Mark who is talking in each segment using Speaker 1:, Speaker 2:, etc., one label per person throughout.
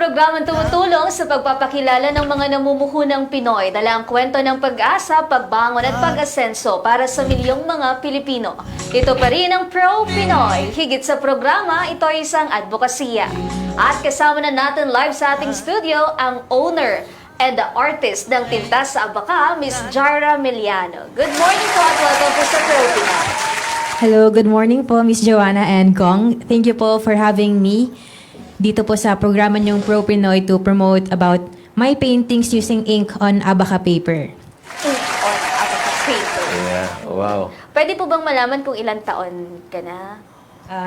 Speaker 1: programang tumutulong sa pagpapakilala ng mga namumuhunang Pinoy, dala ang kwento ng pag-asa, pagbangon at pag-asenso para sa milyong mga Pilipino. Ito pa rin ang Pro Pinoy. Higit sa programa, ito ay isang advokasya. At kasama na natin live sa ating studio ang owner and the artist ng Tinta sa Abaca, Miss Jaira Meliano. Good morning po at welcome po sa Pro Pinoy.
Speaker 2: Hello, good morning po, Miss Joanna and Gong. Thank you po for having me dito po sa programa niyong Pro Pinoy to promote about my paintings using ink on Abaca paper.
Speaker 1: Ink on Abaca paper.
Speaker 3: Yeah, wow.
Speaker 1: Pwede po bang malaman kung ilang taon ka na?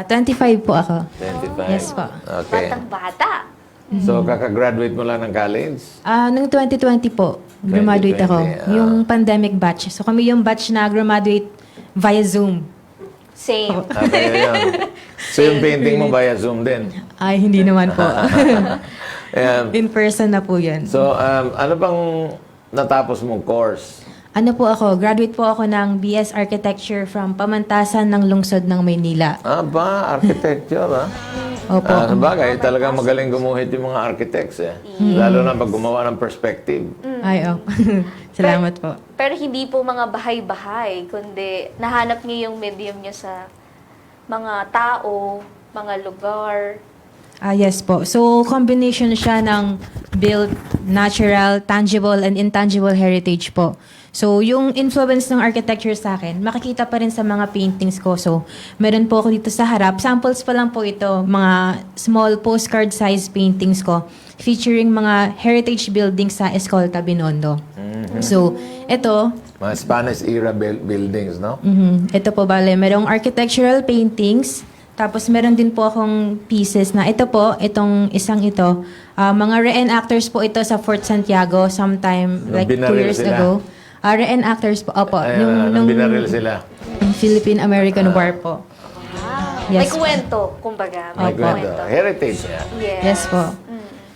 Speaker 2: 25 po ako.
Speaker 3: 25.
Speaker 2: Yes po.
Speaker 3: Okay.
Speaker 1: Batang-bata.
Speaker 3: So, kakagraduate mo lang ng college?
Speaker 2: Noong 2020 po, graduate ako.
Speaker 3: 2020,
Speaker 2: Yung pandemic batch. So kami yung batch na graduate via Zoom.
Speaker 1: Same.
Speaker 3: Kaya yun. So, yung painting mo via Zoom din?
Speaker 2: Ay, hindi naman po.
Speaker 3: Um,
Speaker 2: In person na po yan.
Speaker 3: so, ano bang natapos mong course?
Speaker 2: Ano po ako, graduate po ako ng BS Architecture from Pamantasan ng Lungsod ng Maynila.
Speaker 3: Architecture, ha?
Speaker 2: Opo.
Speaker 3: Sabagay, talagang magaling gumuhit yung mga architects, eh. Lalo na pag gumawa ng perspective.
Speaker 2: Ay, oh. Salamat po.
Speaker 1: Pero hindi po mga bahay-bahay, kundi nahanap niyo yung medium niyo sa mga tao, mga lugar.
Speaker 2: Yes po. So, combination siya ng built, natural, tangible, and intangible heritage po. So, yung influence ng architecture sa akin, makikita pa rin sa mga paintings ko. So, meron po ako dito sa harap. Samples pa lang po ito, mga small postcard size paintings ko featuring mga heritage buildings sa Escolta, Binondo. So, ito,
Speaker 3: Mga Spanish era buildings, no?
Speaker 2: ito po bale, merong architectural paintings, tapos meron din po akong pieces na ito po, itong isang ito, mga reenactors po ito sa Fort Santiago sometime
Speaker 3: Nung
Speaker 2: like 2
Speaker 3: binaril
Speaker 2: years
Speaker 3: sila.
Speaker 2: ago. Reenactors po, opo,
Speaker 3: Nung binaril sila.
Speaker 2: Philippine-American War po.
Speaker 1: May
Speaker 2: Yes.
Speaker 1: kwento, kumbaga.
Speaker 3: May
Speaker 2: Opo.
Speaker 3: kwento. Heritage, yeah.
Speaker 2: Yes po.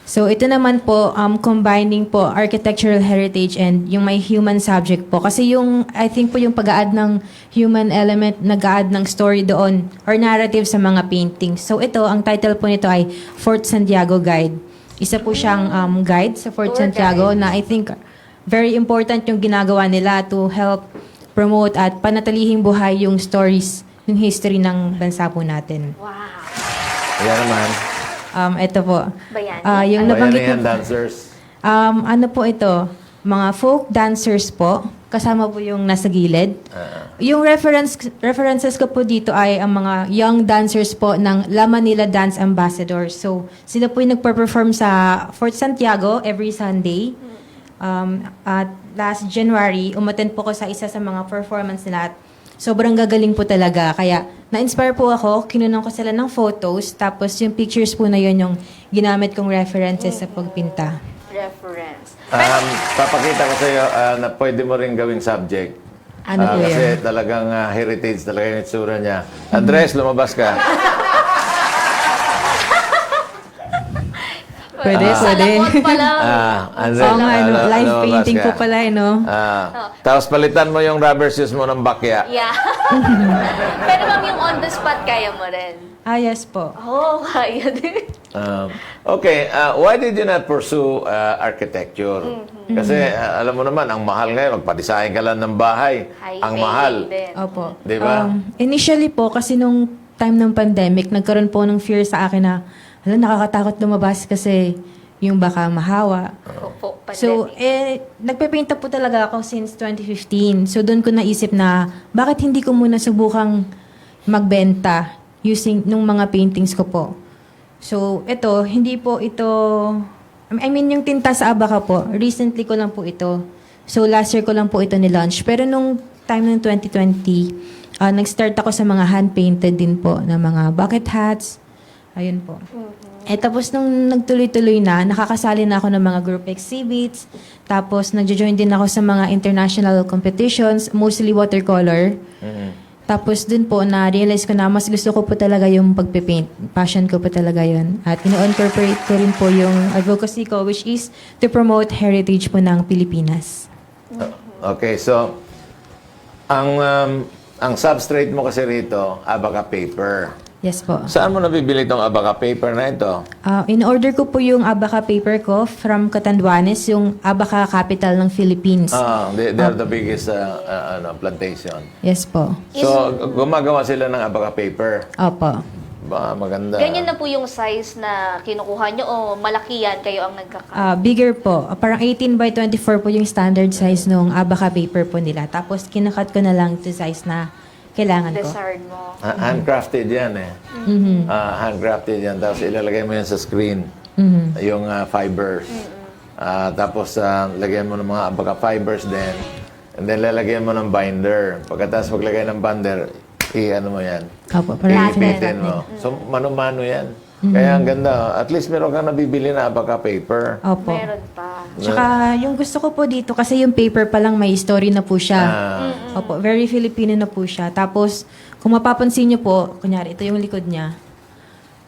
Speaker 2: So, ito naman po, combining po architectural heritage and yung may human subject po. Kasi yung, I think po yung pag-add ng human element, nag-add ng story doon or narrative sa mga paintings. So, ito, ang title po nito ay Fort Santiago Guide. Isa po siyang guide sa Fort
Speaker 1: Tour
Speaker 2: Santiago
Speaker 1: guide.
Speaker 2: na I think very important yung ginagawa nila to help promote at panatilihing buhay yung stories, yung history ng bansa po natin.
Speaker 1: Wow.
Speaker 3: Yan naman.
Speaker 2: Ito po.
Speaker 1: Bayani.
Speaker 2: Yung nabanggit
Speaker 3: Bayanihan
Speaker 2: ko,
Speaker 3: dancers.
Speaker 2: ano po ito? Mga folk dancers po. Kasama po yung nasa gilid. Yung references ko po dito ay ang mga young dancers po ng La Manila Dance Ambassadors. So, sila po yung nagpa-perform sa Fort Santiago every Sunday. At last January, umattend po ko sa isa sa mga performance nila at sobrang gagaling po talaga. Kaya, na-inspire po ako, kinunan ko sila ng photos, tapos yung pictures po na yun yung ginamit kong references sa pagpinta.
Speaker 1: Reference.
Speaker 3: Papakita ko sa iyo na pwede mo rin gawing subject.
Speaker 2: Ano po
Speaker 3: Kasi
Speaker 2: yun?
Speaker 3: talagang heritage talaga yung itsura niya. Andres, lumabas ka.
Speaker 2: Pwede,
Speaker 1: Sa
Speaker 2: pwede.
Speaker 1: lakot pa lang.
Speaker 3: Andres,
Speaker 2: Oo nga, ano, live
Speaker 3: lumabas
Speaker 2: painting
Speaker 3: ka.
Speaker 2: po pala, no?
Speaker 3: Tapos palitan mo yung rubber shoes mo ng bakya.
Speaker 1: Yeah. Pero ma'am, yung on the spot, kaya mo rin.
Speaker 2: Yes po.
Speaker 1: Oh, kaya din.
Speaker 3: Okay, why did you not pursue architecture? Kasi alam mo naman, ang mahal ngayon, magpa-design ka lang ng bahay.
Speaker 1: High
Speaker 3: Ang
Speaker 1: paying
Speaker 3: mahal.
Speaker 1: din.
Speaker 2: Opo.
Speaker 3: Di ba?
Speaker 2: Initially po, kasi nung time ng pandemic, nagkaroon po ng fear sa akin na, hala, nakakatakot lumabas kasi yung baka mahawa.
Speaker 1: Opo,
Speaker 2: So,
Speaker 1: pandemic.
Speaker 2: nagpe-paint po talaga ako since 2015. So, doon ko naisip na, bakit hindi ko muna subukang magbenta using nung mga paintings ko po. So, ito, hindi po ito, I mean, yung tinta sa Abaca po, recently ko lang po ito. So, last year ko lang po ito ni-launch. Pero nung time ng 2020, nag-start ako sa mga hand-painted din po na mga bucket hats. Ayun po. Tapos nung nagtuloy-tuloy na, nakakasali na ako ng mga group exhibits. Tapos nagjo-join din ako sa mga international competitions, mostly watercolor. Tapos dun po, na-realize ko na mas gusto ko po talaga yung pagpipaint. Passion ko po talaga yun. At ino-incorporate ko rin po yung advocacy ko, which is to promote heritage po ng Pilipinas.
Speaker 3: Okay, so ang substrate mo kasi rito, Abaca paper.
Speaker 2: Yes po.
Speaker 3: Saan mo nabibili itong Abaca paper na ito?
Speaker 2: In-order ko po yung Abaca paper ko from Catanduanes, yung Abaca capital ng Philippines.
Speaker 3: They're the biggest plantation.
Speaker 2: Yes po.
Speaker 3: So, gumagawa sila ng Abaca paper.
Speaker 2: Opo.
Speaker 3: Maganda.
Speaker 1: Ganyan na po yung size na kinukuha nyo o malaki yan kayo ang nagkaka?
Speaker 2: Bigger po. Parang 18 by 24 po yung standard size nung Abaca paper po nila. Tapos kinakat ko na lang to size na kailangan ko.
Speaker 1: Desard mo.
Speaker 3: Handcrafted yan eh. Handcrafted yan. Tapos ilalagay mo yan sa screen. Yung fibers. Tapos lagyan mo ng mga Abaca fibers din. And then lalagyan mo ng binder. Pagkatapos maglagay ng binder, ano mo yan.
Speaker 2: Opo, parang
Speaker 3: Iipitin mo. So, mano-mano yan. Kaya ang ganda. At least meron kang nabibili na Abaca paper.
Speaker 2: Opo.
Speaker 1: Meron pa.
Speaker 2: Tsaka yung gusto ko po dito, kasi yung paper pa lang may story na po siya. Opo, very Filipino na po siya. Tapos, kung mapapansin niyo po, kunyari, ito yung likod niya.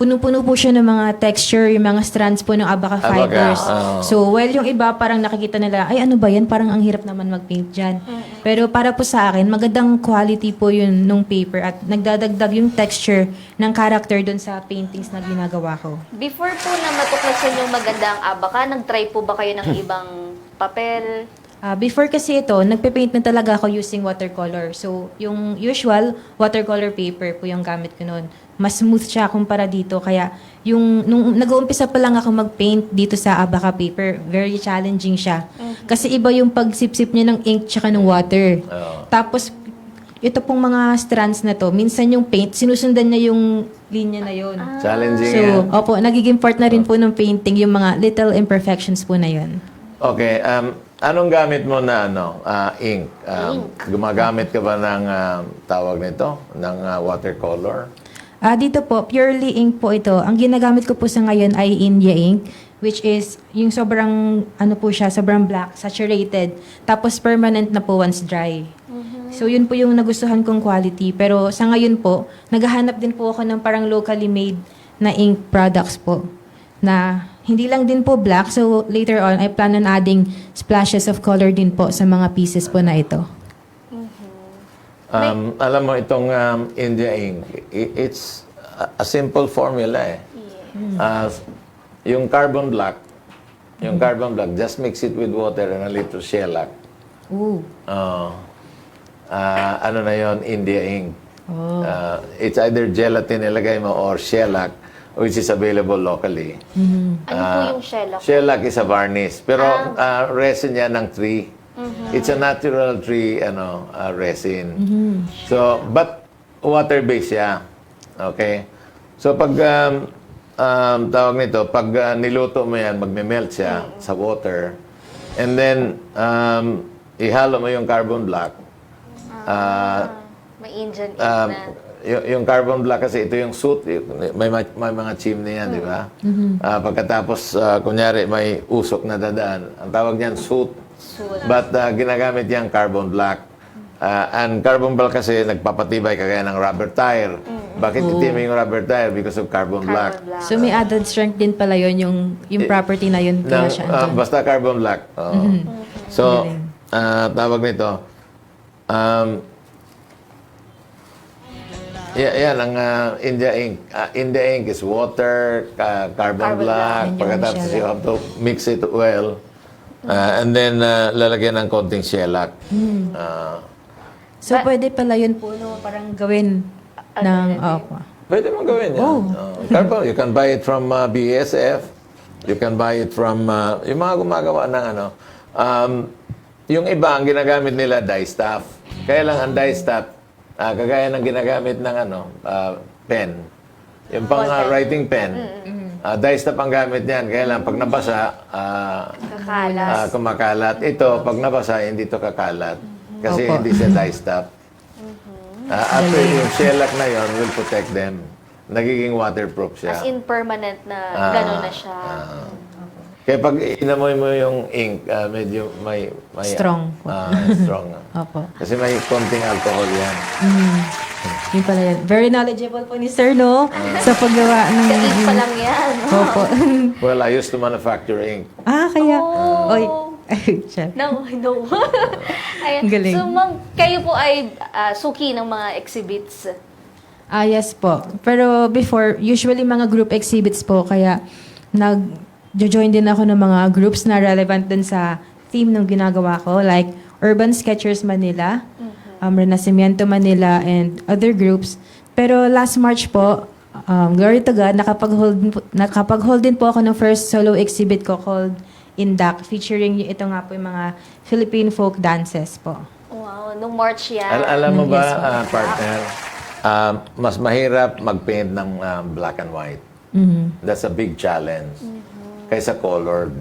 Speaker 2: Puno-puno po siya ng mga texture, yung mga strands po ng Abaca fibers. So, well, yung iba parang nakikita nila, ay ano ba yan? Parang ang hirap naman mag-paint dyan. Pero para po sa akin, magandang quality po yun nung paper at nagdadagdag yung texture ng character dun sa paintings na ginagawa ko.
Speaker 1: Before po na matuklasan yung maganda ang Abaca, nag-try po ba kayo ng ibang papel?
Speaker 2: Before kasi ito, nagpe-paint na talaga ako using watercolor. So, yung usual watercolor paper po yung gamit ko noon. Mas smooth siya kumpara dito. Kaya, nung nag-uumpisa pa lang ako mag-paint dito sa Abaca paper, very challenging siya. Kasi iba yung pagsipsip niya ng ink tsaka ng water. Tapos, ito pong mga strands na to, minsan yung paint, sinusundan niya yung linya na yun.
Speaker 3: Challenging
Speaker 2: So,
Speaker 3: yan.
Speaker 2: opo, nagiging part na rin po ng painting yung mga little imperfections po na yun.
Speaker 3: Okay. Anong gamit mo na ink? Gumagamit ka ba ng tawag nito? Ng watercolor?
Speaker 2: Dito po, purely ink po ito. Ang ginagamit ko po sa ngayon ay India ink, which is yung sobrang, po siya, sobrang black, saturated. Tapos permanent na po once dry. So yun po yung nagustuhan kong quality. Pero sa ngayon po, naghahanap din po ako ng parang locally made na ink products po. Na hindi lang din po black. So later on, I plan on adding splashes of color din po sa mga pieces po na ito.
Speaker 3: Alam mo, itong India ink, it's a simple formula eh. Yung carbon black, just mix it with water and a little shellac.
Speaker 2: Ooh.
Speaker 3: Ano na yon, India ink. It's either gelatin ilagay mo or shellac, which is available locally.
Speaker 1: Ano po yung shellac?
Speaker 3: Shellac is a varnish. Pero resin yan ng tree. It's a natural tree resin. So, but water-based siya. Okay? So, pag tawag nito, pag niluto mo yan, magme-melt siya sa water. And then, ihalo mo yung carbon black.
Speaker 1: May Indian ink na.
Speaker 3: Yung carbon black kasi ito yung soot, may mga chimney yan, di ba? Pagkatapos, kunyari, may usok na dadaan. Ang tawag niyan, soot. But ginagamit yung carbon black. And carbon black kasi nagpapatibay kagaya ng rubber tire. Bakit itim yung rubber tire? Because of carbon black.
Speaker 2: So may added strength din pala yun, yung property na yun. Kaya siya andyan.
Speaker 3: Basta carbon black. So, tawag nito, yan ang India ink. India ink is water, carbon black.
Speaker 2: Black.
Speaker 3: Pagkatapos you have to mix it well. And then lalagyan ng konting shellac.
Speaker 2: So pwede pala yun po, parang gawin ng...
Speaker 3: Pwede mo gawin yan. Carbon, you can buy it from BASF. You can buy it from yung mga gumagawa ng yung iba, ang ginagamit nila, dye stuff. Kaya lang ang dye stuff, kagaya ng ginagamit ng pen. Yung pang writing pen. Dye stuff ang gamit niyan. Kaya lang, pag nabasa, kumakalat. Ito, pag nabasa, hindi to kakalat. Kasi hindi siya dye stuff. After yung shellac na yon will protect them. Nagiging waterproof siya.
Speaker 1: As in permanent na gano'n na siya.
Speaker 3: Kaya pag inamoy mo yung ink, medyo may
Speaker 2: Strong.
Speaker 3: Strong.
Speaker 2: Opo.
Speaker 3: Kasi may konting alcohol yan.
Speaker 2: Yun pala yan. Very knowledgeable po ni Sir, no? Sa paggawa ng...
Speaker 1: Sa ink pa lang yan.
Speaker 2: Opo.
Speaker 3: Well, I used to manufacture ink.
Speaker 2: Kaya... Oy. Siya.
Speaker 1: No, I know. Ayan.
Speaker 2: Galing.
Speaker 1: So, ma'am, kayo po ay suki ng mga exhibits.
Speaker 2: Yes po. Pero before, usually mga group exhibits po, kaya nag-join din ako ng mga groups na relevant din sa theme ng ginagawa ko, like Urban Sketchers Manila, Renacimiento Manila, and other groups. Pero last March po, glory to God, nakapag-hold din po ako ng first solo exhibit ko called Indak, featuring ito nga po yung mga Philippine folk dances po.
Speaker 1: Wow, nung March yan.
Speaker 3: Alam mo ba,
Speaker 2: Yes, po.
Speaker 3: partner, mas mahirap mag-paint ng black and white. That's a big challenge. Kaysa colored.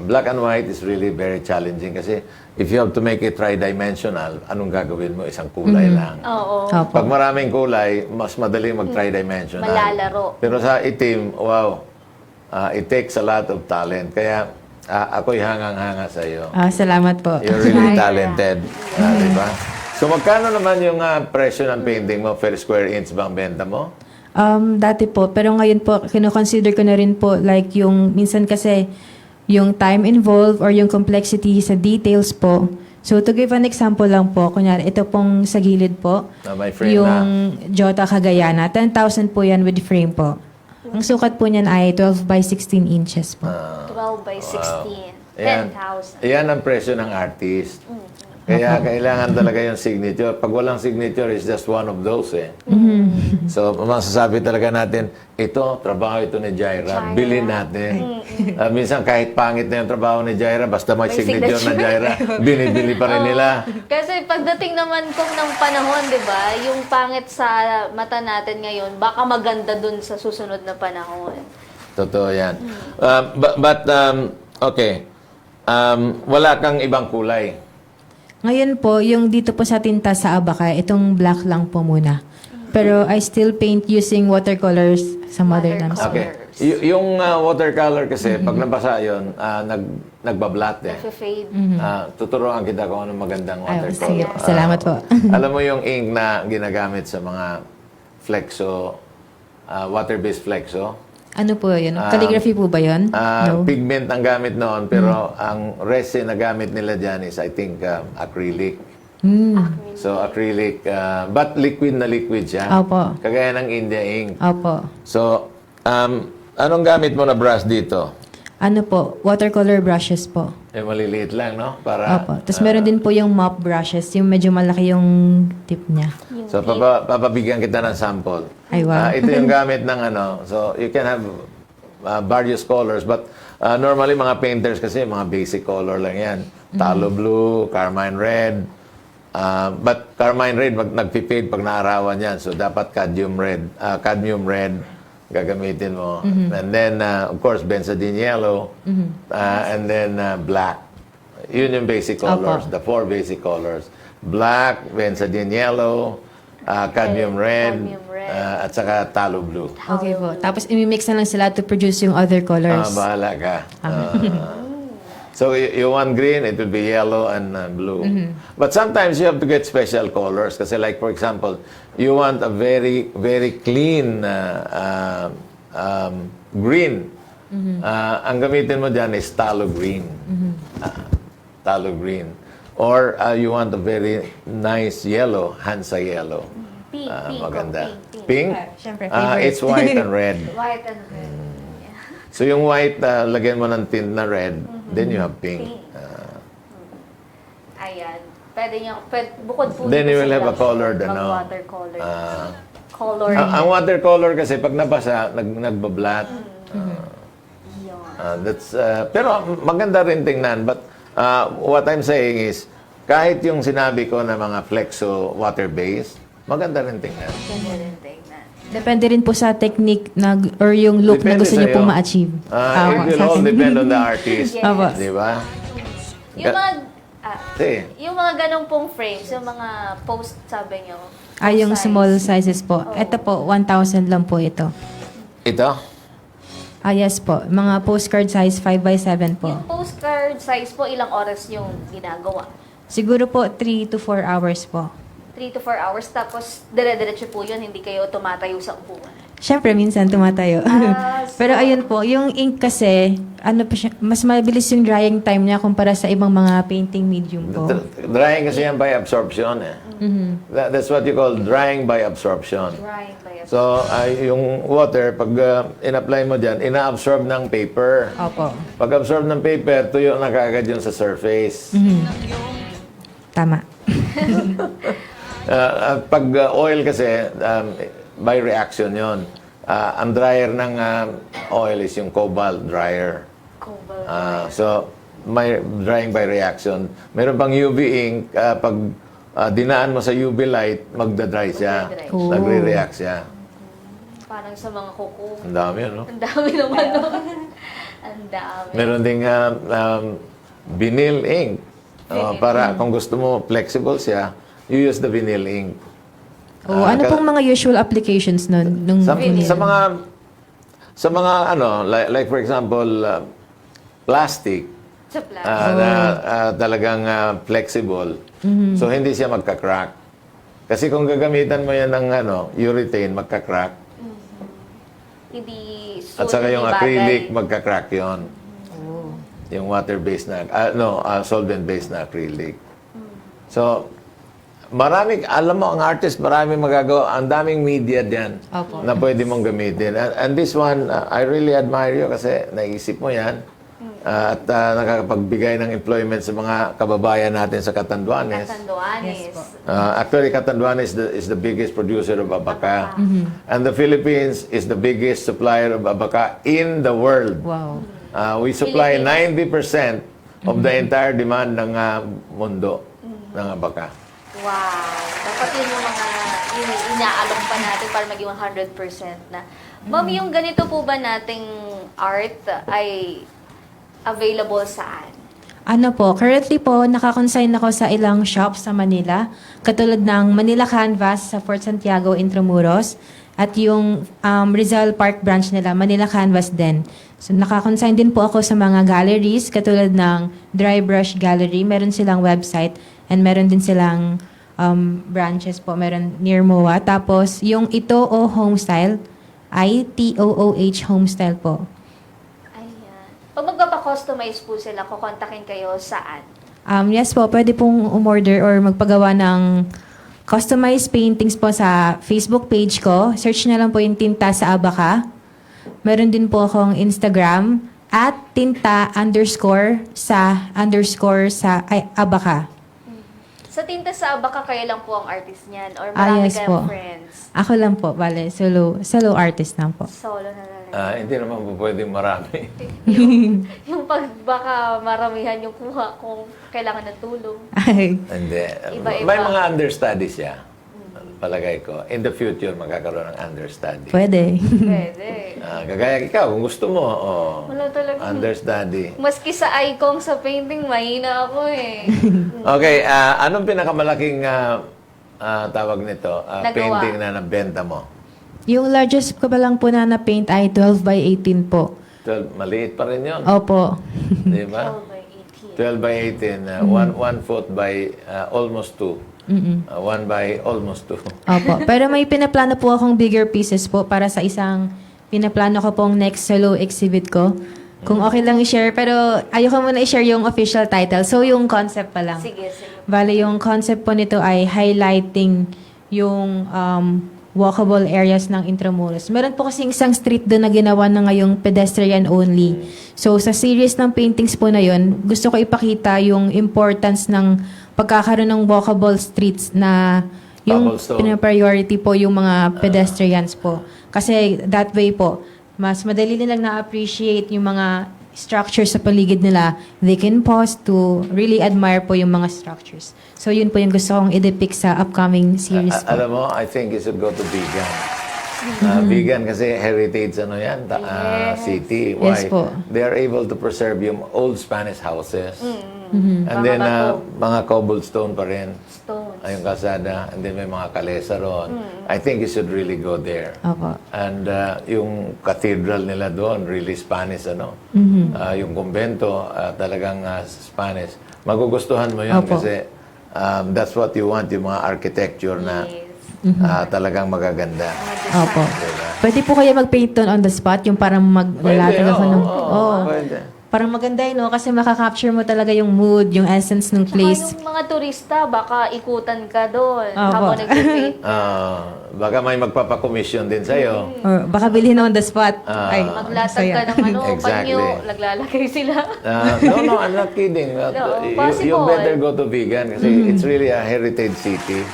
Speaker 3: Black and white is really very challenging kasi if you have to make it tri-dimensional, anong gagawin mo? Isang kulay lang.
Speaker 1: Oo.
Speaker 2: Opo.
Speaker 3: Pag maraming kulay, mas madaling mag-tri-dimensional.
Speaker 1: Malalaro.
Speaker 3: Pero sa itim, wow, it takes a lot of talent. Kaya ako'y hangang-hanga sa iyo.
Speaker 2: Salamat po.
Speaker 3: You're really talented. Di ba? So magkano naman yung presyo ng painting mo per square inch bang benta mo?
Speaker 2: Dati po, pero ngayon po, kino-consider ko na rin po, like yung, minsan kasi, yung time involved or yung complexity sa details po. So, to give an example lang po, kunyari, ito pong sa gilid po,
Speaker 3: May frame
Speaker 2: yung
Speaker 3: na.
Speaker 2: Jota Cagayana, 10,000 po yan with frame po. Ang sukat po niyan ay 12 by 16 inches po.
Speaker 1: 12 by 16.
Speaker 3: Ayan.
Speaker 1: 10,000.
Speaker 3: Yan ang presyo ng artist. Kaya kailangan talaga yung signature. Pag walang signature, it's just one of those eh. So, masasabi talaga natin, ito, trabaho ito ni Jaira. Bilhin natin. Minsan kahit pangit na yung trabaho ni Jaira, basta may signature na Jaira, binibili pa rin nila.
Speaker 1: Kasi pagdating naman kung ng panahon, di ba, yung pangit sa mata natin ngayon, baka maganda dun sa susunod na panahon.
Speaker 3: Totoo yan. Okay. Wala kang ibang kulay.
Speaker 2: Ngayon po, yung dito po sa tinta sa Abacay, itong black lang po muna. Pero I still paint using watercolors sa mother names.
Speaker 3: Okay. Yung watercolor kasi, pag nabasa yun, nagbablat eh.
Speaker 1: Fade.
Speaker 3: Tuturuan kita kung anong magandang
Speaker 2: Ay, sige.
Speaker 3: watercolor.
Speaker 2: Salamat po.
Speaker 3: Alam mo yung ink na ginagamit sa mga flexo, water-based flexo?
Speaker 2: Ano po yun? Calligraphy po ba yun? No.
Speaker 3: Pigment ang gamit noon, pero ang resin na gamit nila dyan is, I think, acrylic. So, acrylic, but liquid na liquid siya.
Speaker 2: Opo.
Speaker 3: Kagaya ng India ink.
Speaker 2: Opo.
Speaker 3: So, anong gamit mo na brush dito?
Speaker 2: Ano po? Watercolor brushes po.
Speaker 3: Maliliit lang, no? Para,
Speaker 2: Opo. Tapos meron din po yung mop brushes, yung medyo malaki yung tip niya.
Speaker 3: So, papabigyan kita ng sample.
Speaker 2: Ay, wow.
Speaker 3: Ito yung gamit ng ano. So, you can have various colors. But normally, mga painters kasi, mga basic color lang yan. Talo blue, carmine red. But carmine red, nagpipade pag naarawan yan. So, dapat cadmium red gagamitin mo. And then, of course, benzodine yellow. And then, black. Yun yung basic colors.
Speaker 2: Opo.
Speaker 3: The 4 basic colors. Black, benzodine yellow, cadmium red, at saka talo blue.
Speaker 2: Okay po. Tapos imimix na lang sila to produce yung other colors.
Speaker 3: Bahala ka. So, you want green, it will be yellow and blue. But sometimes you have to get special colors. Kasi like, for example, you want a very, very clean green. Ang gamitin mo dyan is talo green. Talo green. Or you want a very nice yellow, Hansa yellow.
Speaker 1: Pink,
Speaker 3: Maganda.
Speaker 1: pink.
Speaker 3: Pink?
Speaker 2: Siyempre, favorite.
Speaker 3: It's white and red.
Speaker 1: White and red.
Speaker 3: So yung white, lagyan mo ng tint na red, then you have pink.
Speaker 1: Ayan. Bukod po
Speaker 3: Then
Speaker 1: dito
Speaker 3: you will
Speaker 1: sa
Speaker 3: have a
Speaker 1: blush,
Speaker 3: colored, ano?
Speaker 1: mag-watercolor. Color.
Speaker 3: Ang watercolor kasi pag nabasa, nagbablat. Pero maganda rin tingnan. But what I'm saying is, kahit yung sinabi ko na mga flexo water-based, maganda rin tingnan.
Speaker 1: Ganda rin tingnan.
Speaker 2: Depende rin po sa technique or yung look na
Speaker 3: Depende
Speaker 2: gusto niyo
Speaker 3: sa'yo.
Speaker 2: pong ma-achieve.
Speaker 3: It will all depend on the artist.
Speaker 1: Yes.
Speaker 2: Aba.
Speaker 3: Di ba?
Speaker 1: Yung mga,
Speaker 3: Sige.
Speaker 1: yung mga ganong pong frames, yung mga post, sabi nyo.
Speaker 2: Yung
Speaker 1: size.
Speaker 2: small sizes po. Ito po, 1,000 lang po ito.
Speaker 3: Ito?
Speaker 2: Yes po. Mga postcard size 5 by 7 po.
Speaker 1: Yung postcard size po, ilang oras yung ginagawa?
Speaker 2: Siguro po 3 to 4 hours po.
Speaker 1: 3 to 4 hours, tapos dire-diretso po yun, hindi kayo tumatayo sa upuan.
Speaker 2: Siyempre, minsan tumatayo. Pero ayun po, yung ink kasi, ano pa siya, mas mabilis yung drying time niya kumpara sa ibang mga painting medium po.
Speaker 3: Drying kasi yan by absorption eh. That's what you call drying by absorption.
Speaker 1: Drying by
Speaker 3: So, yung water, pag in-apply mo dyan, ina-absorb ng paper.
Speaker 2: Opo.
Speaker 3: Pag absorb ng paper, tuyo na kaagad yun sa surface.
Speaker 2: Tama.
Speaker 3: At pag oil kasi, by reaction yon. Ang dryer ng oil is yung cobalt dryer. So, may drying by reaction. Meron pang UV ink, pag dinaan mo sa UV light, magda-dry siya.
Speaker 1: Magda-dry.
Speaker 2: Oh.
Speaker 3: Nagre-react siya.
Speaker 1: Parang sa mga kuko.
Speaker 3: Ang dami, no?
Speaker 1: Ang dami naman doon. Ang dami.
Speaker 3: Meron ding vinyl ink. Para kung gusto mo flexible siya, you use the vinyl ink.
Speaker 2: Oh, ano pong mga usual applications nun? Nung
Speaker 3: Sa
Speaker 2: vinyl?
Speaker 3: sa mga ano, like for example, plastic,
Speaker 1: Sa plastic.
Speaker 3: na talagang flexible. So hindi siya magka-crack. Kasi kung gagamitan mo yan ng ano, urethane, magka-crack.
Speaker 1: Hindi
Speaker 3: At saka yung
Speaker 1: hindi bagay.
Speaker 3: acrylic, magka-crack yon. Yung water-based na, solvent-based na acrylic. So, alam mo, ang artist, marami magagawa. Ang daming media diyan
Speaker 2: Opo.
Speaker 3: na pwede mong gamitin. And this one, I really admire you kasi naisip mo yan. At nakakapagbigay ng employment sa mga kababayan natin sa Catanduanes.
Speaker 1: Catanduanes.
Speaker 3: Actually, Catanduanes is the biggest producer of abaca. And the Philippines is the biggest supplier of abaca in the world.
Speaker 2: Wow.
Speaker 3: We supply 90% of the entire demand ng mundo ng abaca.
Speaker 1: Wow. Dapat yun yung mga inaalok pa natin para maging 100% na. Ma'am, yung ganito po ba nating art ay available saan?
Speaker 2: Ano po, currently po, nakakonsign ako sa ilang shops sa Manila. Katulad ng Manila Canvas sa Fort Santiago, Intramuros. At yung Rizal Park branch nila, Manila Canvas din. So, nakakonsign din po ako sa mga galleries, katulad ng Dry Brush Gallery. Meron silang website and meron din silang branches po. Meron near MOA. Tapos, yung Itoo Homestyle, ITOOH Homestyle po.
Speaker 1: Ayan. Pag magpapa-customize po sila, kukontakin kayo saan?
Speaker 2: Yes po, pwede pong umorder or magpagawa ng customized paintings po sa Facebook page ko. Search na lang po yung Tinta sa Abaca. Meron din po akong Instagram at tinta_sa_Abaca.
Speaker 1: Sa Tinta sa Abaca, kayo lang po ang artist niyan? Or
Speaker 2: Ah,
Speaker 1: marami
Speaker 2: yes
Speaker 1: kayong
Speaker 2: po.
Speaker 1: friends?
Speaker 2: Ako lang po, bale, solo artist lang po.
Speaker 1: Solo na lang.
Speaker 3: Hindi naman po pwedeng marami.
Speaker 1: Yung pag baka maramihan yung kuha kung kailangan ng tulong.
Speaker 2: Ay,
Speaker 3: Hindi.
Speaker 1: Iba-iba.
Speaker 3: May mga understudy siya. Palagay ko. In the future, magkakaroon ng understudy.
Speaker 2: pwede.
Speaker 1: Pwede.
Speaker 3: Kagaya ikaw, kung gusto mo,
Speaker 1: Wala talaga.
Speaker 3: understudy.
Speaker 1: Maski sa icon sa painting, mahina ako eh.
Speaker 3: Okay, anong pinakamalaking tawag nito?
Speaker 1: Nagawa.
Speaker 3: Painting na nabenta mo?
Speaker 2: Yung largest ko pa lang po na na-paint ay 12 by 18 po.
Speaker 3: 12, maliit pa rin yun.
Speaker 2: Opo.
Speaker 3: Di ba?
Speaker 1: 12 by
Speaker 3: 12 by 18.
Speaker 1: 18.
Speaker 3: One foot by almost 2. 1 by almost 2.
Speaker 2: Opo. Pero may pinaplano po akong bigger pieces po para sa isang pinaplano ko pong next solo exhibit ko. Kung okay lang i-share, pero ayoko muna i-share yung official title. So, yung concept pa lang.
Speaker 1: Sige, sige.
Speaker 2: Bale, yung concept po nito ay highlighting yung walkable areas ng Intramuros. Meron po kasing isang street doon na ginawa na ngayong pedestrian only. So, sa series ng paintings po na yun, gusto ko ipakita yung importance ng pagkakaroon ng walkable streets na yung
Speaker 3: Cobblestone.
Speaker 2: pinapriority po yung mga pedestrians po. Kasi that way po, mas madali nilang na-appreciate yung mga structures sa paligid nila. They can pause to really admire po yung mga structures. So yun po yung gusto kong i-depict sa upcoming series po.
Speaker 3: Alam mo, I think you should go to vegan. Vegan kasi heritage yan, city. Why?
Speaker 2: Yes po.
Speaker 3: They are able to preserve yung old Spanish houses. And then mga cobblestone pa rin.
Speaker 1: Stones.
Speaker 3: Yung kalsada. And then may mga kalesa ron. I think you should really go there.
Speaker 2: Opo.
Speaker 3: And yung cathedral nila doon, really Spanish, yung kumbento, talagang Spanish. Magugustuhan mo yun
Speaker 2: Opo.
Speaker 3: kasi that's what you want, yung mga architecture na
Speaker 1: Yes.
Speaker 3: talagang magaganda.
Speaker 2: Opo.
Speaker 3: Diba?
Speaker 2: Pwede po kaya mag-paint doon on the spot, yung parang maglalatag ako ng... Oo.
Speaker 3: Pwede.
Speaker 2: Parang maganda yun, no? Kasi makaka-capture mo talaga yung mood, yung essence ng
Speaker 1: Tsaka
Speaker 2: place.
Speaker 1: yung mga turista, baka ikutan ka doon
Speaker 2: Opo.
Speaker 1: habang nag-paint.
Speaker 3: Baka may magpapakomisyon din sa'yo.
Speaker 2: Or baka bilhin on the spot. Ay,
Speaker 1: Maglatag
Speaker 2: saya.
Speaker 1: ka ng ano,
Speaker 3: Exactly.
Speaker 1: panyo, naglalagay sila.
Speaker 3: No, I'm not kidding. You
Speaker 1: possible.
Speaker 3: better go to Vigan kasi it's really a heritage city.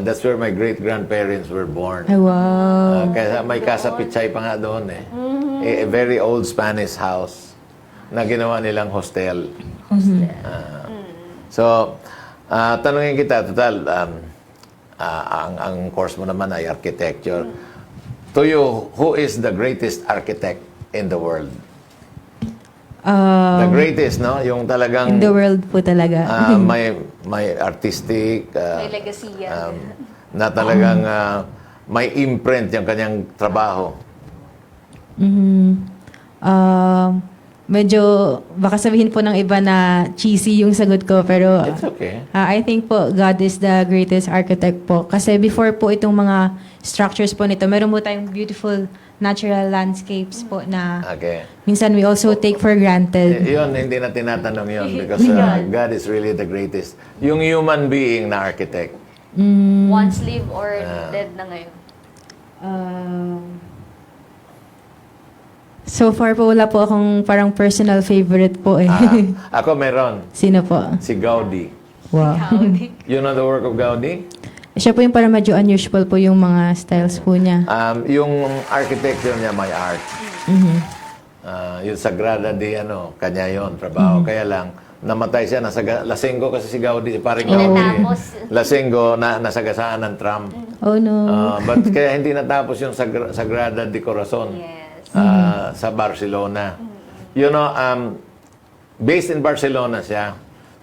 Speaker 3: That's where my great-grandparents were born.
Speaker 2: Ay, wow.
Speaker 3: Kaya may Casa Pichay pa nga doon eh. A very old Spanish house na ginawa nilang hostel. So, tanungin kita, total, ang course mo naman ay architecture. To you, who is the greatest architect in the world? The greatest, no? Yung talagang
Speaker 2: In the world po talaga.
Speaker 3: may artistic,
Speaker 1: May legacy yan.
Speaker 3: na talagang may imprint yung kanyang trabaho.
Speaker 2: Medyo, baka sabihin po ng iba na cheesy yung sagot ko, pero
Speaker 3: It's okay.
Speaker 2: I think po God is the greatest architect po. Kasi before po itong mga structures po nito, meron po tayong beautiful natural landscapes po na
Speaker 3: Okay.
Speaker 2: minsan we also take for granted.
Speaker 3: Yun, hindi na tinatanong yun because God is really the greatest. Yung human being na architect.
Speaker 1: Once live or dead na ngayon.
Speaker 2: So far po, wala po akong parang personal favorite po eh.
Speaker 3: Ako meron,
Speaker 2: Sino po?
Speaker 3: si Gaudi.
Speaker 2: Wow.
Speaker 3: You know the work of Gaudi?
Speaker 2: Siya po yung parang medyo unusual po yung mga styles po niya.
Speaker 3: Yung architecture niya may art. Yung Sagrada de kanya yon trabaho. Kaya lang, namatay siya, lasenggo kasi si Gaudi, parang Gaudi.
Speaker 1: Tinatapos.
Speaker 3: Lasenggo, nasagasaan ng tram.
Speaker 2: Oh no.
Speaker 3: But kaya hindi natapos yung Sagrada de Corazon sa Barcelona. You know, based in Barcelona siya.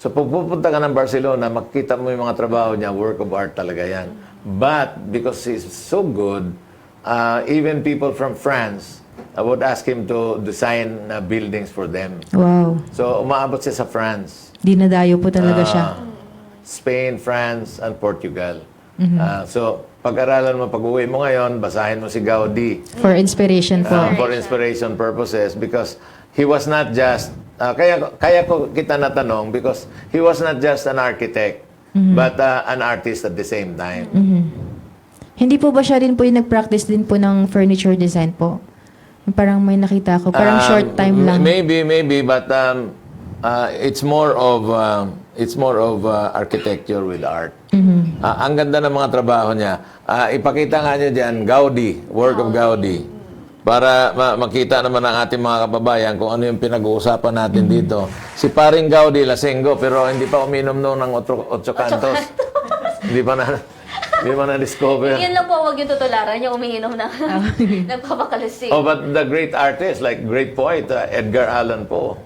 Speaker 3: So pag pupunta ka ng Barcelona, makita mo yung mga trabaho niya, work of art talaga yan. But because he's so good, even people from France would ask him to design buildings for them.
Speaker 2: Wow.
Speaker 3: So umaabot siya sa France.
Speaker 2: Dinadayo po talaga siya.
Speaker 3: Spain, France, and Portugal. So, pag-aralan mo, pag-uwi mo ngayon, basahin mo si Gaudi
Speaker 2: For inspiration po.
Speaker 3: for inspiration purposes because he was not just, kaya ko kita natanong because he was not just an architect, but an artist at the same time.
Speaker 2: Hindi po ba siya rin po yung nag-practice din po ng furniture design po? Parang may nakita ko. Parang short time lang.
Speaker 3: Maybe, but it's more of architecture with art. Ang ganda ng mga trabaho niya. Ipakita nga niya dyan, Gaudi, work of Gaudi. Para makita naman ng ating mga kababayan kung ano yung pinag-uusapan natin dito. Si paring Gaudi, lasenggo, pero hindi pa uminom noon ng Ocho Cantos. Hindi pa na-discover.
Speaker 1: Yan lang po, huwag yung tutularan niya, umiinom na. Nagpapakalasing.
Speaker 3: Oh, but the great artist, like great poet, Edgar Allan Poe,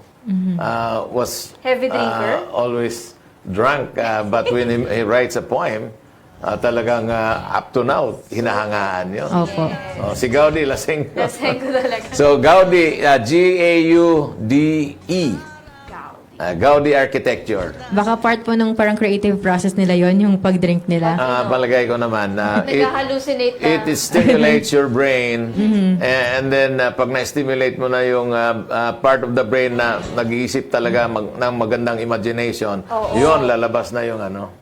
Speaker 3: was
Speaker 1: Heavy drinker?
Speaker 3: always drunk. But when he writes a poem, talagang up to now, hinahangaan yun.
Speaker 2: Opo.
Speaker 3: Oh, si Gaudi, lasing.
Speaker 1: Laseng ko talaga.
Speaker 3: So, Gaudi, G-A-U-D-E. Gaudi Architecture.
Speaker 2: Baka part po ng parang creative process nila yon yung pag-drink nila.
Speaker 3: Palagay ko naman na
Speaker 1: Nag-hallucinate na.
Speaker 3: it stimulates your brain and then pag na-stimulate mo na yung part of the brain na nag-iisip talaga ng magandang imagination, yun, lalabas na yung ano.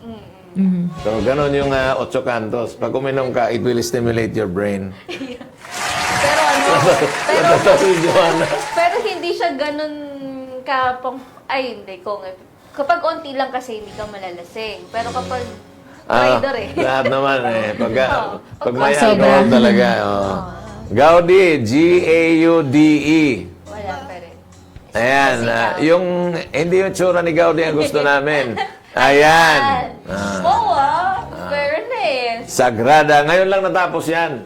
Speaker 3: So, ganun yung Ocho Cantos. Pag uminom ka, it will stimulate your brain.
Speaker 1: Pero
Speaker 3: Joanna.
Speaker 1: pero hindi siya ganun hindi ko. Kapag onti lang kasi hindi ka malalasing. Pero kapag rider
Speaker 3: Lahat naman pag may
Speaker 2: Sobra.
Speaker 3: alcohol talaga. Gaudi, G-A-U-D-E.
Speaker 1: Wala pa rin.
Speaker 3: Ayan, yung hindi yung tsura ni Gaudi ang gusto namin. Ayan.
Speaker 1: Fairness.
Speaker 3: Sagrada. Ngayon lang natapos yan.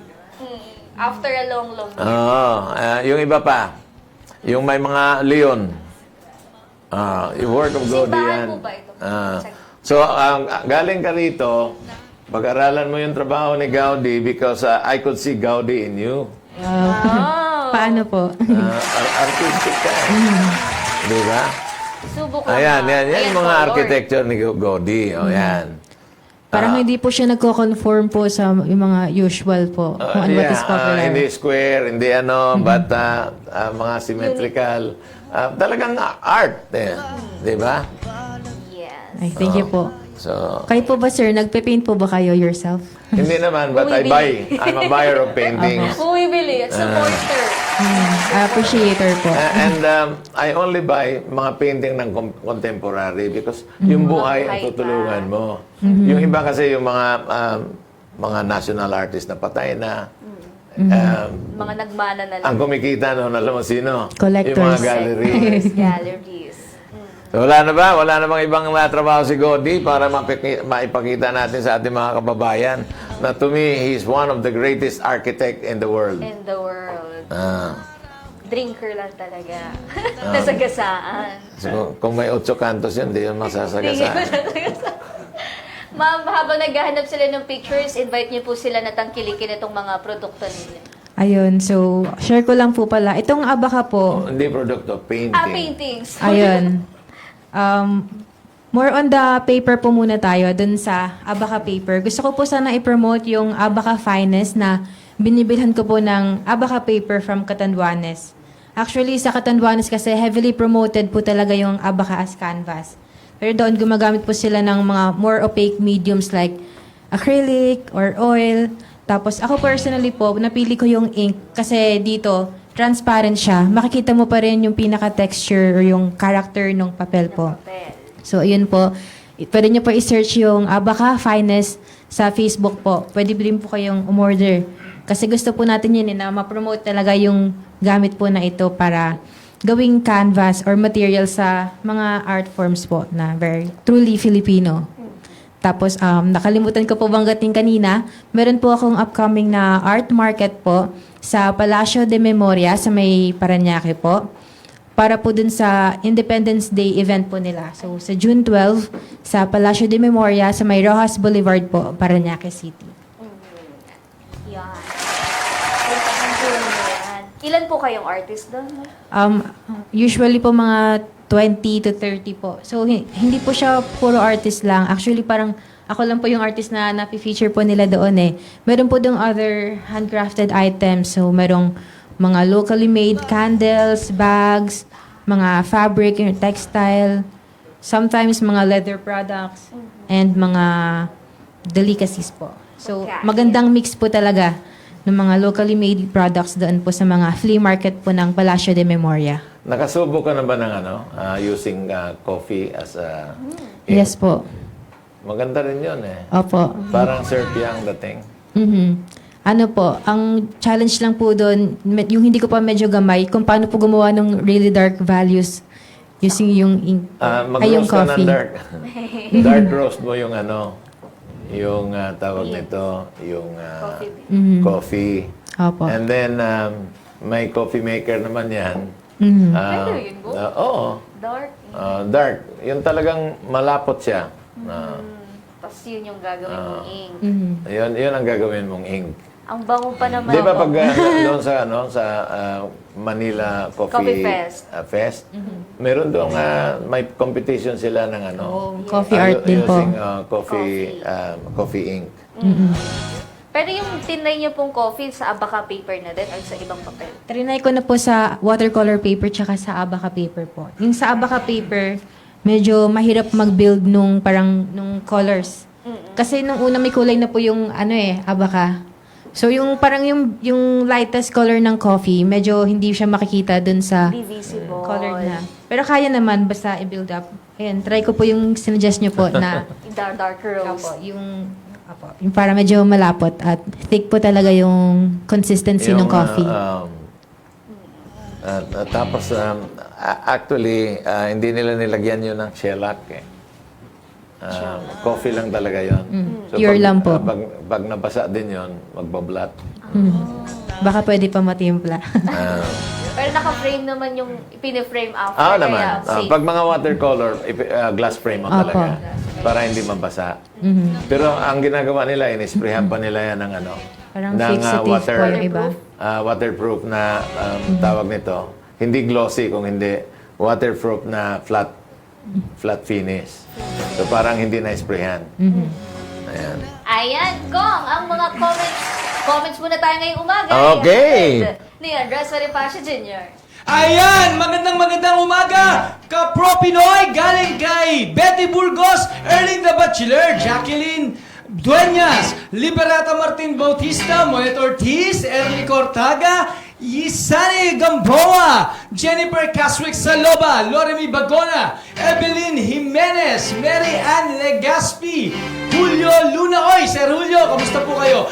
Speaker 1: After a long
Speaker 3: Yung iba pa. Yung may mga leon. Yung work of Gaudi
Speaker 1: Simbahan
Speaker 3: yan.
Speaker 1: po ba ito?
Speaker 3: So, galing ka rito, pag-aralan mo yung trabaho ni Gaudi because I could see Gaudi in you.
Speaker 2: Paano po?
Speaker 3: Artistic ka. Di ba?
Speaker 1: Subok lang.
Speaker 3: Ayan, yan yung mga
Speaker 1: color.
Speaker 3: architecture ni Gaudi. O, yan.
Speaker 2: Parang hindi po siya nagko-conform po sa yung mga usual po. Kung ano what is popular.
Speaker 3: Hindi square, hindi but mga symmetrical. Talagang art, di ba?
Speaker 1: Yes.
Speaker 2: Ay, thank you po.
Speaker 3: So,
Speaker 2: Kayo po ba, sir? Nagpe-paint po ba kayo yourself?
Speaker 3: hindi naman, but I buy. I'm a buyer of paintings.
Speaker 1: Bumibili at supporter.
Speaker 2: Appreciator po.
Speaker 3: And I only buy mga painting ng contemporary because yung buhay ang
Speaker 1: Buhay
Speaker 3: tutulungan mo. Yung iba kasi yung mga national artist na patay na.
Speaker 1: Mga nagmana na lang.
Speaker 3: Ang kumikita noon, alam mo sino?
Speaker 2: Collectors.
Speaker 3: Yung mga gallery.
Speaker 1: Galleries.
Speaker 3: So, wala na ba? Wala na bang ibang trabaho si Godi para maipakita natin sa ating mga kababayan na to me, he's one of the greatest architect in the world.
Speaker 1: In the world.
Speaker 3: Ah.
Speaker 1: Drinker lang talaga. Nasagasaan.
Speaker 3: So, kung may 8 kantos yun, di yun masasagasaan.
Speaker 1: Ma'am, habang naghahanap sila ng pictures, invite niyo po sila na tangkilikin itong mga produkto ninyo.
Speaker 2: Ayun, so, share ko lang po pala. Itong abaka po,
Speaker 3: Hindi produkto, painting.
Speaker 1: Paintings.
Speaker 2: ayun. More on the paper po muna tayo, dun sa abaka paper. Gusto ko po sana i-promote yung abaka finest na binibilhan ko po ng abaka paper from Catanduanes. Actually, sa Catanduanes kasi heavily promoted po talaga yung abaka as canvas. Pero doon gumagamit po sila ng mga more opaque mediums like acrylic or oil. Tapos ako personally po, napili ko yung ink kasi dito, transparent siya. Makikita mo pa rin yung pinaka-texture or yung character ng papel po.
Speaker 1: Papel.
Speaker 2: So, ayun po. Pwede nyo po i-search yung Abaka Finest sa Facebook po. Pwede din po kayong umorder. Kasi gusto po natin yun na ma-promote talaga yung gamit po na ito para gawing canvas or material sa mga art forms po na very truly Filipino. Tapos, nakalimutan ko po banggating kanina, meron po akong upcoming na art market po sa Palacio de Memoria sa may Parañaque po. Para po dun sa Independence Day event po nila. So, sa June 12, sa Palacio de Memoria sa may Rojas Boulevard po, Parañaque City.
Speaker 1: Yan. Puntahan po ninyo yan. Ilan po kayong artist doon?
Speaker 2: Usually po mga 20 to 30 po. So, hindi po siya puro artist lang. Actually, parang ako lang po yung artist na napi-feature po nila doon eh. Meron po dong other handcrafted items. So, merong mga locally made candles, bags, mga fabric, yung textile, sometimes mga leather products, and mga delicacies po. So,
Speaker 1: Pagkain.
Speaker 2: magandang mix po talaga ng mga locally made products doon po sa mga flea market po ng Palacio de Memoria.
Speaker 3: Nakasubo ka na ba ng using coffee as a...
Speaker 2: Yes po.
Speaker 3: Maganda rin yun eh.
Speaker 2: Opo.
Speaker 3: Parang syrupy ang dating.
Speaker 2: Ano po, ang challenge lang po doon, yung hindi ko pa medyo gamay, kung paano po gumawa ng really dark values using yung ink. Ay, yung
Speaker 3: Mag-roast ka ng
Speaker 2: coffee.
Speaker 3: dark. Dark roast mo yung yung tawag nito, yung coffee.
Speaker 2: Opo.
Speaker 3: And then, may coffee maker naman yan.
Speaker 1: Pwede yun po?
Speaker 3: Oo.
Speaker 1: Dark.
Speaker 3: Dark. Yung talagang malapot siya.
Speaker 1: Tapos yun yung gagawin mong ink.
Speaker 3: Yun ang gagawin mong ink.
Speaker 1: Ang bango pa naman.
Speaker 3: Di ba pag doon sa Manila
Speaker 1: Coffee
Speaker 3: Fest, meron doon may competition sila ng
Speaker 2: Coffee art din po.
Speaker 3: using coffee ink.
Speaker 1: Pero yung tinry niyo pong coffee sa abaka paper na din or sa ibang papel?
Speaker 2: Trinay ko na po sa watercolor paper tsaka sa abaka paper po. Yung sa abaka paper, medyo mahirap mag-build nung colors. Kasi nung una may kulay na po yung abaka. So yung parang yung lightest color ng coffee, medyo hindi siya makikita dun sa
Speaker 1: Di visible.
Speaker 2: color na. Pero kaya naman basta i-build up. Ayan, try ko po yung sinuggest nyo po na
Speaker 1: Dark roast.
Speaker 2: yung para medyo malapot at thick po talaga yung consistency ng coffee.
Speaker 3: Tapos, actually, hindi nila nilagyan yun ng shellac eh. Coffee lang talaga yun.
Speaker 2: Pure lang po.
Speaker 3: Pag nabasa din yun, magbablat.
Speaker 2: Baka pwede pa matimpla.
Speaker 1: Pero naka-frame naman yung piniframe after.
Speaker 3: Naman.
Speaker 1: Kaya safe.
Speaker 3: Pag mga watercolor, glass frame mo
Speaker 2: Opo.
Speaker 3: talaga. Para hindi mabasa. Pero ang ginagawa nila, in-sprayhan pa nila yan ng
Speaker 2: Parang
Speaker 3: ng
Speaker 2: fixative
Speaker 3: water,
Speaker 2: po yung iba.
Speaker 3: waterproof na tawag nito. Hindi glossy kung hindi. Waterproof na flat finish. So parang hindi na-sprayhan. Ayan.
Speaker 1: Ayan, Kong, ang mga comments muna tayo ngayong umaga.
Speaker 3: Okay.
Speaker 1: Ni Andres Bonifacio Jr.
Speaker 4: Ayan, magandang umaga! Ka-Pro Pinoy galing kay Betty Burgos, Erling the Bachelor, Jacqueline Dueñas, Liberata Martin Bautista, Monet Ortiz, Erly Cortaga, Isani Gamboa, Jennifer Caswick Saloba, Loremi Bagona, Evelyn Jimenez, Mary Ann Legaspi, Julio Luna. Oy, Sir Julio, kamusta po kayo?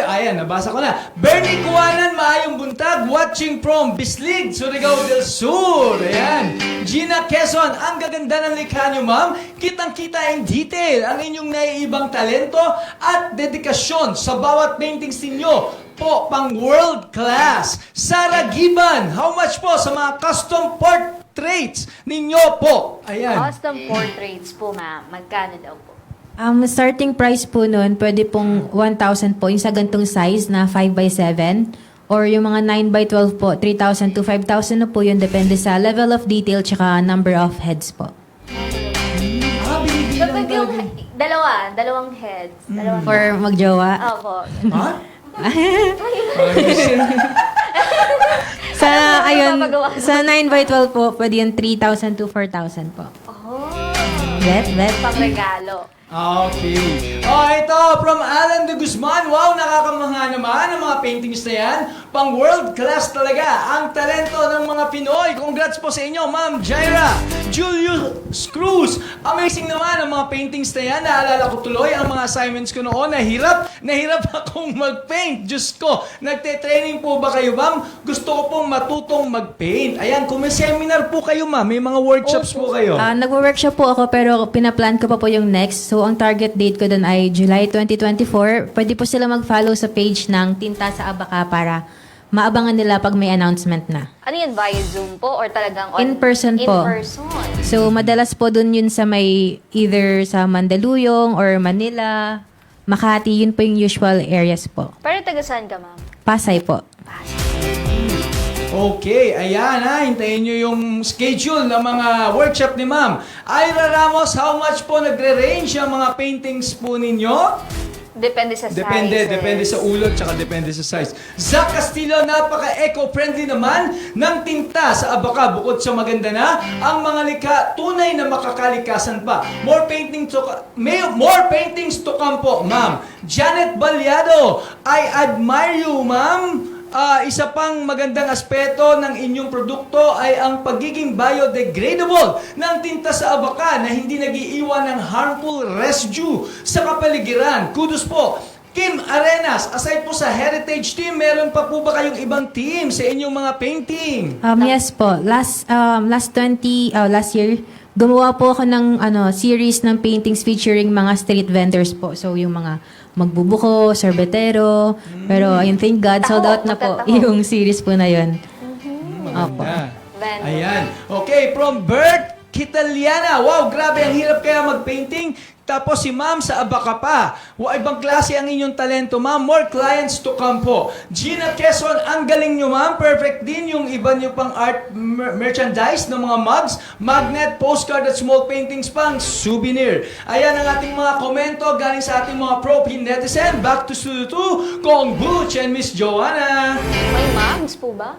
Speaker 4: Ayan, nabasa ko na. Bernie Kuanan, maayong buntag, watching from Bislig, Surigao del Sur. Ayan. Gina Quezon, ang gaganda ng likha niyo, ma'am. Kitang-kita in detail ang inyong naiibang talento at dedikasyon sa bawat paintings ninyo. Po, pang world class. Sarah Giban, how much po sa mga custom portraits ninyo po? Ayan.
Speaker 1: Custom portraits po, ma'am. Magkano daw po?
Speaker 2: Starting price po nun, pwede pong 1,000 po yung sa gantong size na 5x7. Or yung mga 9x12 po, 3,000 to 5,000 na po yun. Depende sa level of detail tsaka number of heads po.
Speaker 4: Binibilang
Speaker 1: Kapag yung
Speaker 4: talaga.
Speaker 1: dalawang heads. Dalawang
Speaker 2: For magjowa.
Speaker 1: Opo.
Speaker 4: Ha?
Speaker 2: Sa, ayun,
Speaker 1: Napapagawa.
Speaker 2: sa 9x12 po, pwede yung 3,000 to 4,000 po.
Speaker 1: Oh,
Speaker 2: Bet.
Speaker 1: pangregalo.
Speaker 4: Okay. Oh, ito, from Alan de Guzman. Wow, nakakamangha naman ang mga paintings na yan. Pang world class talaga ang talento ng mga Pinoy. Congrats po sa inyo, Ma'am Jaira. Julius Cruz. Amazing naman ang mga paintings na yan. Naalala ko tuloy ang mga assignments ko noon. Nahirap akong mag-paint. Diyos ko, nagte-training po ba kayo, ma'am? Gusto ko pong matutong mag-paint. Ayan, kung may seminar po kayo, ma'am, may mga workshops po kayo.
Speaker 2: Nagwo-workshop po ako pero pinaplan ko pa po yung next. So, ang target date ko doon ay July 2024. Pwede po sila mag-follow sa page ng Tinta sa Abaca para maabangan nila pag may announcement na.
Speaker 1: Ano yan, via Zoom po or talagang
Speaker 2: In person po.
Speaker 1: In person.
Speaker 2: So, madalas po doon yun sa may either sa Mandaluyong or Manila, Makati. Yun po yung usual areas po.
Speaker 1: Pero taga saan ka, ma'am?
Speaker 2: Pasay po.
Speaker 4: Okay, ayan ha, hintayin nyo yung schedule ng mga workshop ni Ma'am. Ira Ramos, how much po nagre-range ang mga paintings po ninyo?
Speaker 1: Depende sa
Speaker 4: Depende
Speaker 1: sizes.
Speaker 4: sa ulot, tsaka depende sa size. Zach Castillo, napaka-eco-friendly naman ng tinta sa Abaca. Bukod sa maganda na, ang mga likha tunay na makakalikasan pa. More paintings to come po, ma'am. Janet Balyado, I admire you, ma'am. Isa pang magandang aspeto ng inyong produkto ay ang pagiging biodegradable ng tinta sa Abaca na hindi nagiiwan ng harmful residue sa kapaligiran. Kudos po! Kim Arenas, aside po sa heritage team, meron pa po ba kayong ibang team sa inyong mga painting?
Speaker 2: Yes po. Last year, gumawa po ako ng series ng paintings featuring mga street vendors po. So, yung mga magbubuko, sorbetero. Pero, ayun, thank God, sold out na po
Speaker 1: Magtataho.
Speaker 2: yung series po na yun. Opo.
Speaker 4: Maganda.
Speaker 1: Vendor.
Speaker 4: Ayan. Okay, from Bert Kitaliana. Wow, grabe, ang hirap kaya mag-painting. Tapos si ma'am sa Abaca pa. Ibang klase ang inyong talento, ma'am. More clients to come po. Gina Quezon, ang galing nyo, ma'am. Perfect din yung iba nyo pang art merchandise ng mga mugs, magnet, postcard at small paintings pang souvenir. Ayan ang ating mga komento galing sa ating mga pro-pin netizen. Back to Studio 2, Kong Butch and Miss Joanna.
Speaker 1: May moms po ba?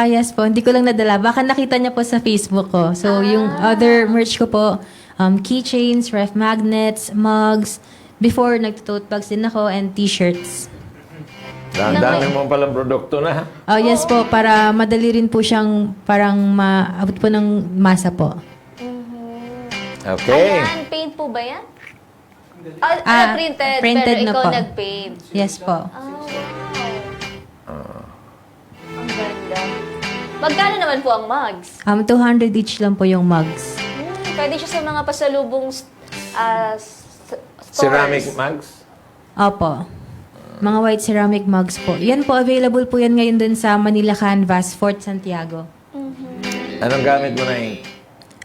Speaker 2: Yes po. Hindi ko lang nadala. Baka nakita niya po sa Facebook ko. So, yung other merch ko po, keychains, ref magnets, mugs. Before, nagtutote bags din ako and t-shirts.
Speaker 3: Ang dami mo palang produkto na, ha?
Speaker 2: Yes po, para madali rin po siyang parang maabot po ng masa po.
Speaker 3: Okay.
Speaker 1: Ayan, paint po ba yan? Printed,
Speaker 2: printed
Speaker 1: pero
Speaker 2: na
Speaker 1: ikaw
Speaker 2: po.
Speaker 1: nag-paint.
Speaker 2: Yes po.
Speaker 1: Wow. Ang ganda. Magkano naman po ang mugs?
Speaker 2: 200 each lang po yung mugs.
Speaker 1: Pwede siya sa mga pasalubong stores.
Speaker 3: Ceramic mugs?
Speaker 2: Opo. Mga white ceramic mugs po. Yan po, available po yan ngayon dun sa Manila Canvas, Fort Santiago.
Speaker 3: Anong gamit mo na ink?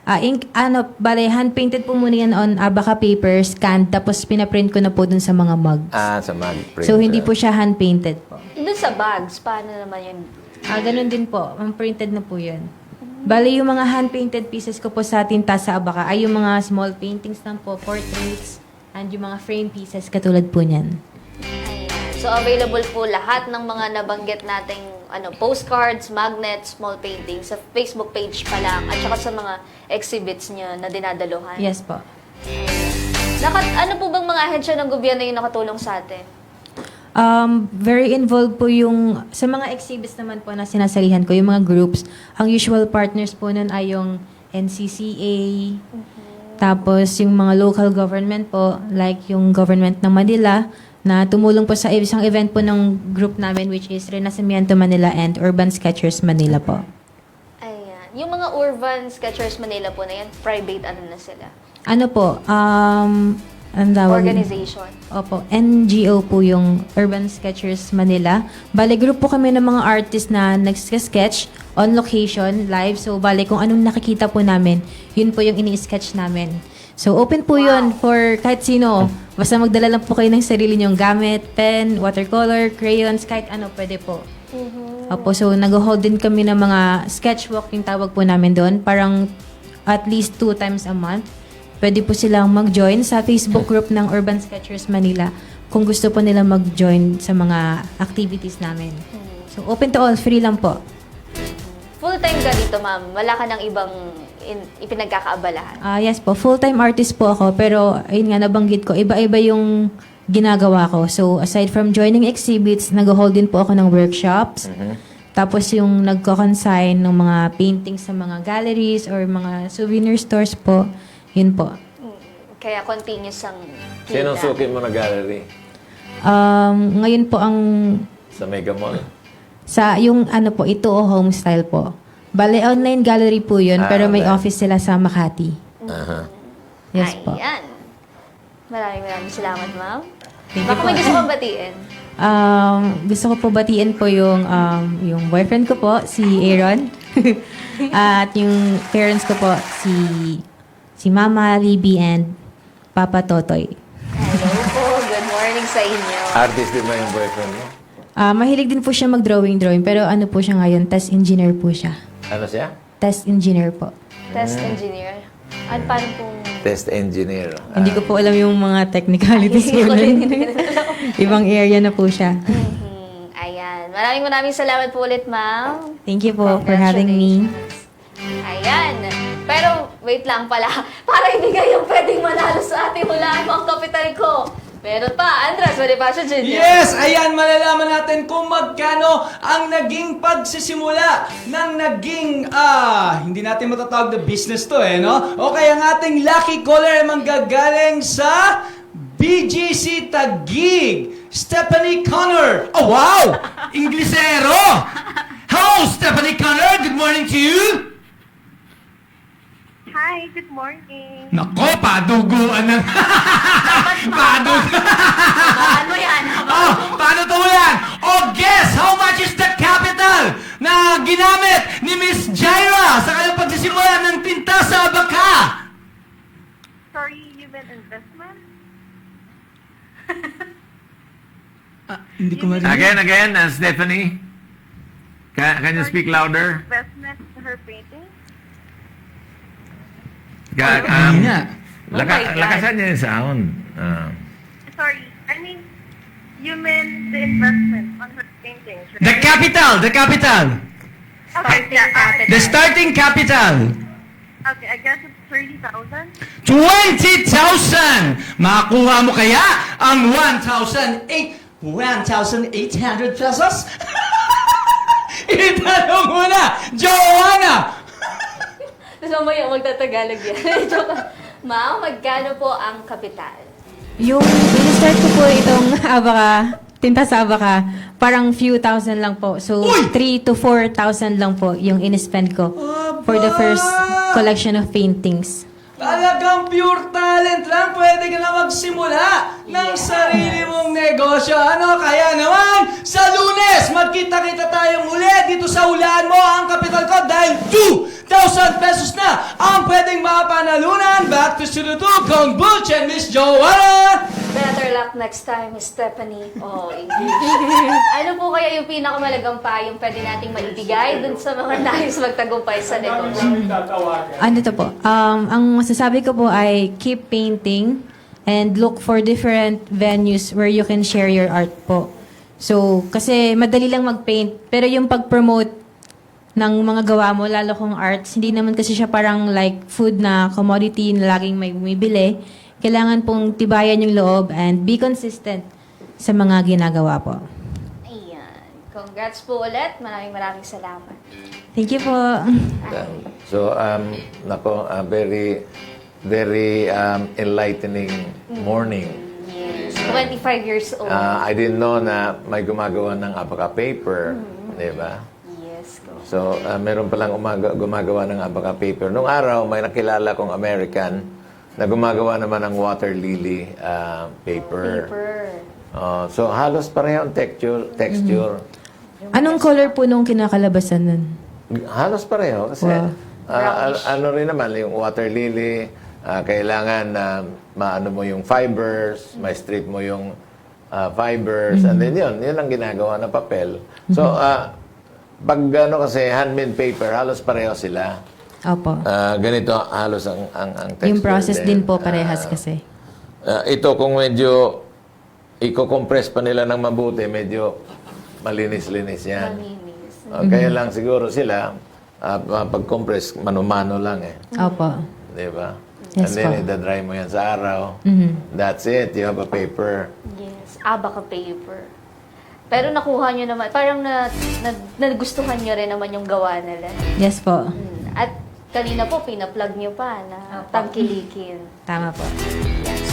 Speaker 2: Ink, hand-painted po muna yan on Abaca paper, scanned, tapos pinaprint ko na po dun sa mga mugs.
Speaker 3: Sa mug printer.
Speaker 2: So, hindi po siya hand-painted po.
Speaker 1: Doon sa bags, paano naman yun?
Speaker 2: Ganun din po. Printed na po yun. Bali, yung mga hand-painted pieces ko po sa tinta sa Abaca ay yung mga small paintings lang po, portraits, And yung mga frame pieces katulad po niyan.
Speaker 1: Ayan. So, available po lahat ng mga nabanggit nating postcards, magnets, small paintings sa Facebook page pa lang at saka sa mga exhibits niya na dinadaluhan.
Speaker 2: Yes po.
Speaker 1: Ano po bang mga ahensya ng gobyerno yung nakatulong sa atin?
Speaker 2: Very involved po yung, sa mga exhibits naman po na sinasalihan ko, yung mga groups. Ang usual partners po nun ay yung NCCA, tapos yung mga local government po, like yung government ng Manila, na tumulong po sa isang event po ng group namin, which is Renacimiento Manila and Urban Sketchers Manila po.
Speaker 1: Ayan. Yung mga Urban Sketchers Manila po na yan, private na sila?
Speaker 2: Ano po, ang tawag?
Speaker 1: Organization.
Speaker 2: Opo, NGO po yung Urban Sketchers Manila. Bale, group po kami ng mga artist na nag-sketch on location, live. So, bale, kung anong nakikita po namin, yun po yung ini-sketch namin. So, open po yun for kahit sino. Basta magdala lang po kayo ng sarili niyong gamit, pen, watercolor, crayons, kahit ano, pwede po. Opo, so nag-hold din kami ng mga sketchwalk, yung tawag po namin doon. Parang at least 2 times a month. Pwede po silang mag-join sa Facebook group ng Urban Sketchers Manila kung gusto po nila mag-join sa mga activities namin. So, open to all, free lang po.
Speaker 1: Full-time ka dito, ma'am. Wala ka ng ibang ipinagkakaabalahan.
Speaker 2: Yes po, full-time artist po ako, pero ayun nga, nabanggit ko, iba-iba yung ginagawa ko. So, aside from joining exhibits, nag-hold din po ako ng workshops. Tapos yung nagko-consign ng mga paintings sa mga galleries or mga souvenir stores po, yun po.
Speaker 1: Kaya continuous ang kita.
Speaker 3: Sinong suki mo na gallery?
Speaker 2: Ngayon po ang
Speaker 3: Sa Mega Mall?
Speaker 2: sa yung ano po, ito o Homestyle po. Bale, online gallery po yun, pero may
Speaker 3: online.
Speaker 2: office sila sa Makati.
Speaker 3: Aha.
Speaker 2: Yes po.
Speaker 1: Ayan. Maraming salamat, ma'am.
Speaker 2: Thank you
Speaker 1: Baka
Speaker 2: po.
Speaker 1: may gusto kong batiin.
Speaker 2: Gusto ko po batiin po yung boyfriend ko po, si Aaron. At yung parents ko po, si Mama Libby and Papa Totoy.
Speaker 1: Hello po. Good morning sa inyo.
Speaker 3: Artist din ba yung boyfriend mo?
Speaker 2: Mahilig din po siya mag-drawing, pero ano po siya ngayon, test engineer po siya.
Speaker 3: Ano siya?
Speaker 2: Test engineer po.
Speaker 1: Test engineer. At paano pong...
Speaker 3: Test engineer.
Speaker 2: Hindi ko po alam yung mga technicalities po nun. Ibang area na po siya.
Speaker 1: Ayan. Maraming salamat po ulit, ma'am.
Speaker 2: Thank you po for having me.
Speaker 1: Ayan. Pero, wait lang pala. Para hindi kayo pwedeng manalo sa ating hulaan mo ang kapital ko. Meron pa. Andres, pwede pa siya, Junior.
Speaker 4: Yes! Ayan, malalaman natin kung magkano ang naging pagsisimula ng naging, hindi natin matatawag na business to no? Okay, ang ating lucky caller ay manggagaling sa BGC Taguig. Stephanie Connor. Oh, wow! Inglesero! Hello, Stephanie Connor. Good morning to you.
Speaker 5: Hi, good morning.
Speaker 4: Nako, paduguan na.
Speaker 1: Ano yan?
Speaker 4: Oh, paano to yan? Oh, guess how much is the capital na ginamit ni Miss Jaira sa kanyang pagsisimula ng tinta sa baka?
Speaker 5: Sorry, you meant investment?
Speaker 4: Hindi ko marinig.
Speaker 3: Again, Stephanie. Can you speak louder?
Speaker 5: Investment in her painting?
Speaker 4: Nga.
Speaker 3: Lakasan niya yung sound.
Speaker 5: Sorry, I mean, you meant the investment on her paintings, right?
Speaker 4: The capital.
Speaker 5: Okay,
Speaker 4: The starting capital.
Speaker 5: okay, I guess it's 30,000.
Speaker 4: 20,000! Makakuha mo kaya ang 1,800 pesos? Itanong mo na, Joanna!
Speaker 1: Tapos mamaya magtatagalog yan. Joke. Ma'am, magkano po ang kapital?
Speaker 2: Yung start ko po itong tinta sa abaka, parang few thousand lang po. So,
Speaker 4: Uy!
Speaker 2: 3,000 to 4,000 lang po yung in-spend ko for the first collection of paintings.
Speaker 4: Talagang pure talent lang, pwede ka na magsimula ng sarili mong negosyo. Ano, kaya naman, sa Lunes, magkita-kita tayong uli dito sa hulaan mo ang kapital ko dahil 2,000 pesos na ang pwedeng mapanalunan. Back to Studio 2, Kong Butch and Miss Joanna!
Speaker 1: Better luck next time, Miss Stephanie. Oh, English. Ano po kaya yung pinakamalagang payong pwede nating maibigay dun sa mga nais magtagumpay sa negosyo?
Speaker 2: Ano to po? Ang masasabi ko po ay keep painting and look for different venues where you can share your art po. So, kasi madali lang mag-paint, pero yung pag-promote ng mga gawa mo, lalo kong arts, hindi naman kasi siya parang like food na commodity na laging may bumibili. Kailangan pong tibayan yung loob and be consistent sa mga ginagawa po.
Speaker 1: Ayan. Congrats po ulit. Maraming salamat.
Speaker 2: Thank you po.
Speaker 3: So, nako, very, very enlightening morning.
Speaker 1: Yes. 25 years old.
Speaker 3: I didn't know na may gumagawa ng Abaca paper, di ba?
Speaker 1: Yes.
Speaker 3: So, meron palang gumagawa ng Abaca paper. Nung araw, may nakilala kong American na gumagawa naman ng water lily paper. So, halos pareho ang texture.
Speaker 2: Anong color po nung kinakalabasan nun?
Speaker 3: Halos pareho. Kasi, ano rin naman, yung water lily, kailangan na maano mo yung fibers, ma-strip mo yung fibers, and then yun ang ginagawa na papel. So, pag ano kasi, handmade paper, halos pareho sila.
Speaker 2: Opo.
Speaker 3: Ganito, halos ang texture.
Speaker 2: Yung process din po parehas kasi.
Speaker 3: Ito, kung medyo i-compress pa nila ng mabuti, medyo malinis-linis yan.
Speaker 1: Malinis.
Speaker 3: Kaya lang siguro sila, pag-compress, mano-mano lang eh.
Speaker 2: Opo.
Speaker 3: Di ba?
Speaker 2: Yes,
Speaker 3: And then,
Speaker 2: po.
Speaker 3: ida-dry mo yan sa araw. That's it. You have a paper.
Speaker 1: Yes. Abaca paper. Pero nakuha nyo naman, parang nagustuhan nyo rin naman yung gawa nila.
Speaker 2: Yes po.
Speaker 1: At kanina po, pinaplug nyo pa na tangkilikin.
Speaker 2: Tama po.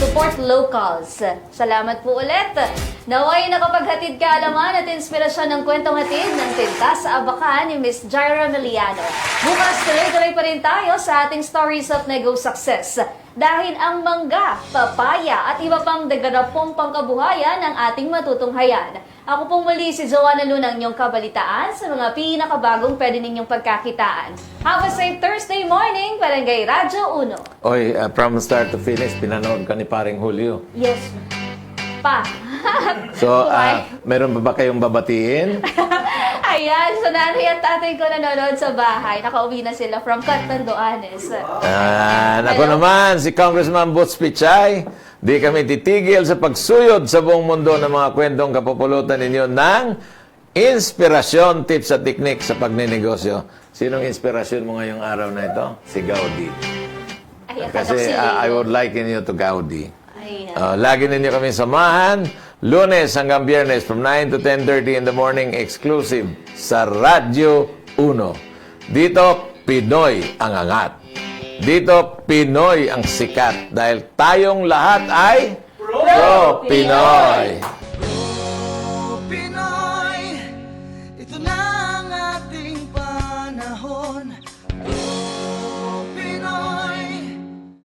Speaker 1: Support locals. Salamat po ulit. Naway nakapaghatid kaalaman at inspirasyon ng kwentong hatid ng Tintas sa Abaca ni Miss Jaira Meliano. Bukas tuloy-tuloy pa rin tayo sa ating Stories of Nego Success. Dahil ang mangga, papaya at iba pang dagarapong pangkabuhayan ang ating matutunghayan. Ako pong muli si Joanna Luna, ang inyong kabalitaan sa mga pinakabagong pwede ninyong pagkakitaan. Have a safe Thursday morning, Barangay Radyo 1.
Speaker 3: Oy, from start to finish, pinanood ka ni Paring Julio.
Speaker 1: Yes. Pa.
Speaker 3: So,
Speaker 1: Why?
Speaker 3: meron ba kayong babatiin?
Speaker 1: Ayan, so nanay at tatay ko nanonood sa bahay. Nakauwi na sila from Catanduanes.
Speaker 3: Ako naman, si Congressman Butch Pichay. Di kami titigil sa pagsuyod sa buong mundo ng mga kwentong kapupulutan ninyo ng inspirasyon, tips at teknik sa pagninegosyo. Sinong inspirasyon mo ngayong araw na ito? Si Gaudi.
Speaker 1: Ay,
Speaker 3: Kasi I would liken you to Gaudi.
Speaker 1: Ayan.
Speaker 3: Lagi ninyo kami samahan. Lunes hanggang Biyernes from 9 to 10:30 in the morning, exclusive sa Radyo 1. Dito, Pinoy ang angat. Dito, Pinoy ang sikat. Dahil tayong lahat ay Pro Pinoy.